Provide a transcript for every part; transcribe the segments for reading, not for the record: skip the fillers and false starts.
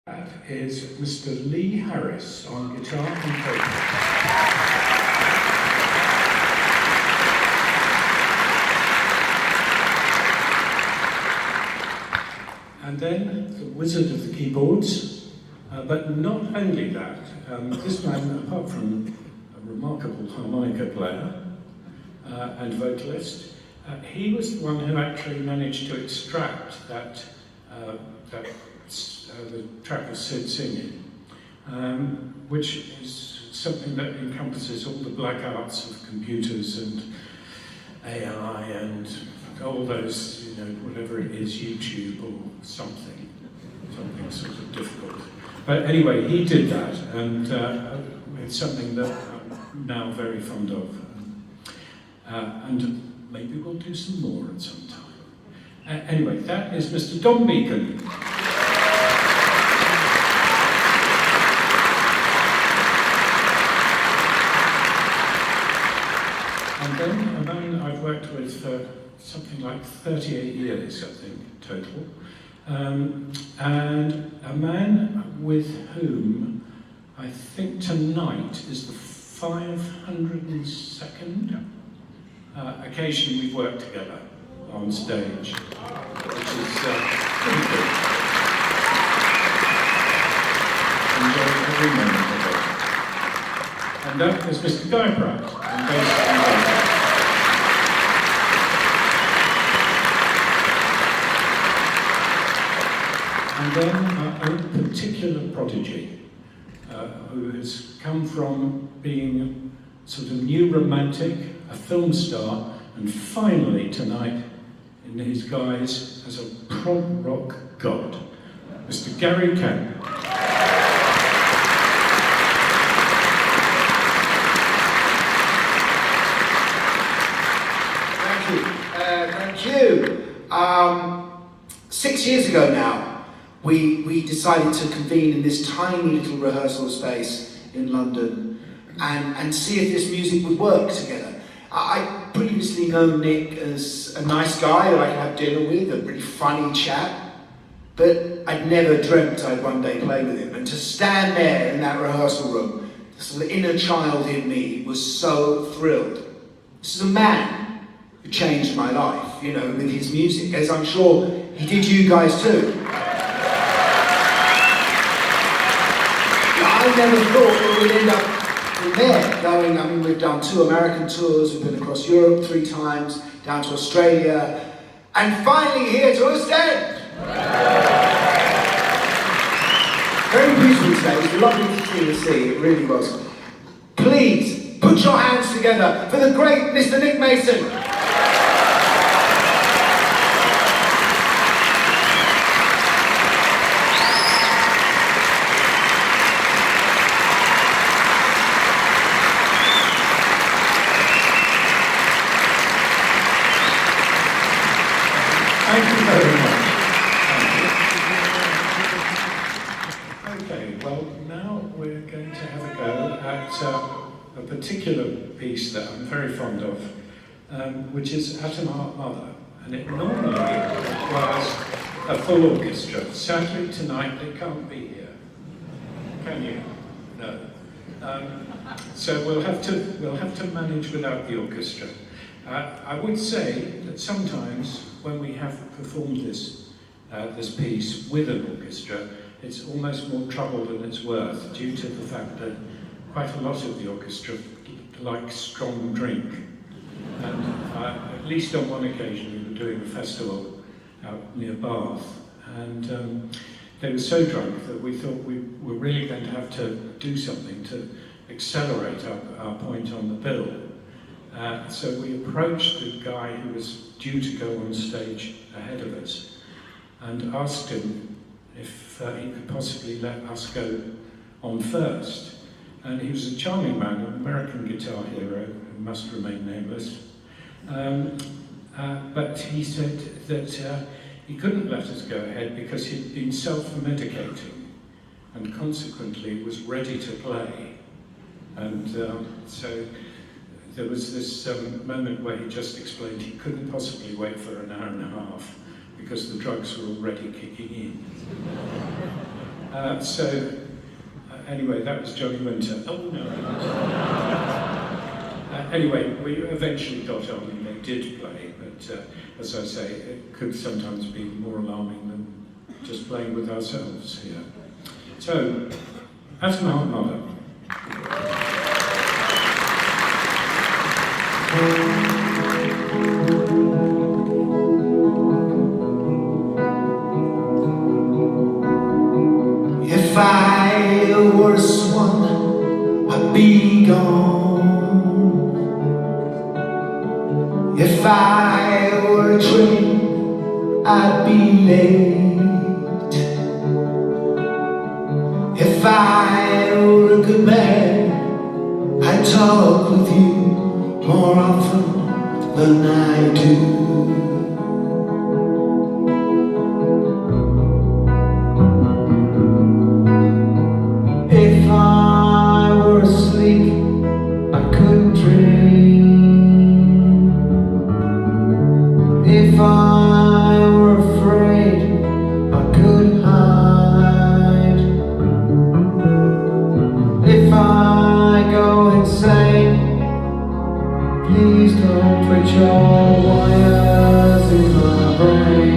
That is Mr. Lee Harris on guitar and vocals. And then the wizard of the keyboards, but not only that, this man, apart from a remarkable harmonica player and vocalist, he was the one who actually managed to extract the track of Sid singing, which is something that encompasses all the black arts of computers and AI and all those, whatever it is, YouTube or something sort of difficult. But anyway, he did that, and it's something that I'm now very fond of. And maybe we'll do some more at some time. Anyway, that is Mr. Don Beacon. And then a man I've worked with for something like 38 years, I think, total. And a man with whom I think tonight is the 502nd occasion we've worked together on stage, which is pretty good. Enjoy every moment of it. And that is Mr. Guy Pratt on bass and vocals. And then a particular prodigy who has come from being sort of new romantic, a film star, and finally tonight in his guise as a prog rock god, Mr. Gary Kemp. Thank you. 6 years ago now, we decided to convene in this tiny little rehearsal space in London and see if this music would work together. I previously known Nick as a nice guy that I could have dinner with, a pretty funny chap, but I'd never dreamt I'd one day play with him. And to stand there in that rehearsal room, this little inner child in me was so thrilled. This is a man who changed my life, with his music, as I'm sure he did you guys too. I never thought we would end up from there going, we've done 2 American tours, we've been across Europe 3 times, down to Australia, and finally here to Ostend! Very beautiful today, it was lovely to see the sea, it really was. Please, put your hands together for the great Mr. Nick Mason! Thank you very much. Okay, well, now we're going to have a go at a particular piece that I'm very fond of, which is Atom Heart Mother. And it normally requires a full orchestra. Sadly, tonight they can't be here. Can you? No. So we'll have to manage without the orchestra. I would say that sometimes when we have performed this piece with an orchestra, it's almost more trouble than it's worth, due to the fact that quite a lot of the orchestra like strong drink. And at least on one occasion we were doing a festival out near Bath, and they were so drunk that we thought we were really going to have to do something to accelerate our point on the bill. So we approached the guy who was due to go on stage ahead of us and asked him if he could possibly let us go on first. And he was a charming man, an American guitar hero who must remain nameless. But he said that he couldn't let us go ahead because he'd been self-medicating and consequently was ready to play. And so there was this moment where he just explained he couldn't possibly wait for an hour and a half because the drugs were already kicking in. Anyway, that was Johnny Winter. Oh no. Anyway, we eventually got on and they did play, but as I say, it could sometimes be more alarming than just playing with ourselves here. So, Atom Mother. If I were a swan, I'd be gone. If I were a train, I'd be late. If I were a good man, I'd talk with you more often than I do. If I were asleep, I could dream. If I were afraid, I could hide. If I go insane, please don't put your wires in my brain.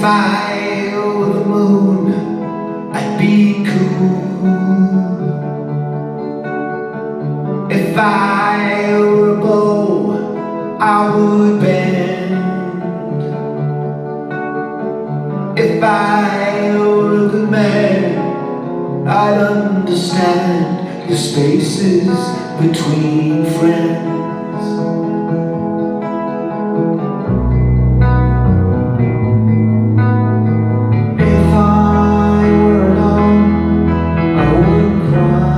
I were the moon, I'd be cool. If I were a bow, I would bend. If I were a good man, I'd understand the spaces between friends. If I were alone, I wouldn't cry.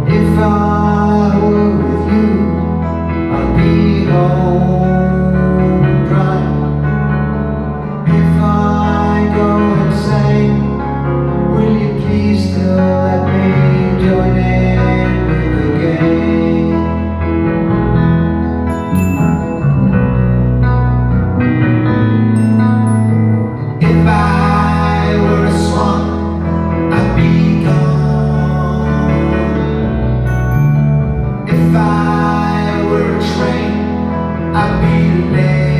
If I were with you, I'd be home dry. If I go insane, will you please still let me join in with the game? If I were a swan, I'd be gone. If I were a train, I'd be late.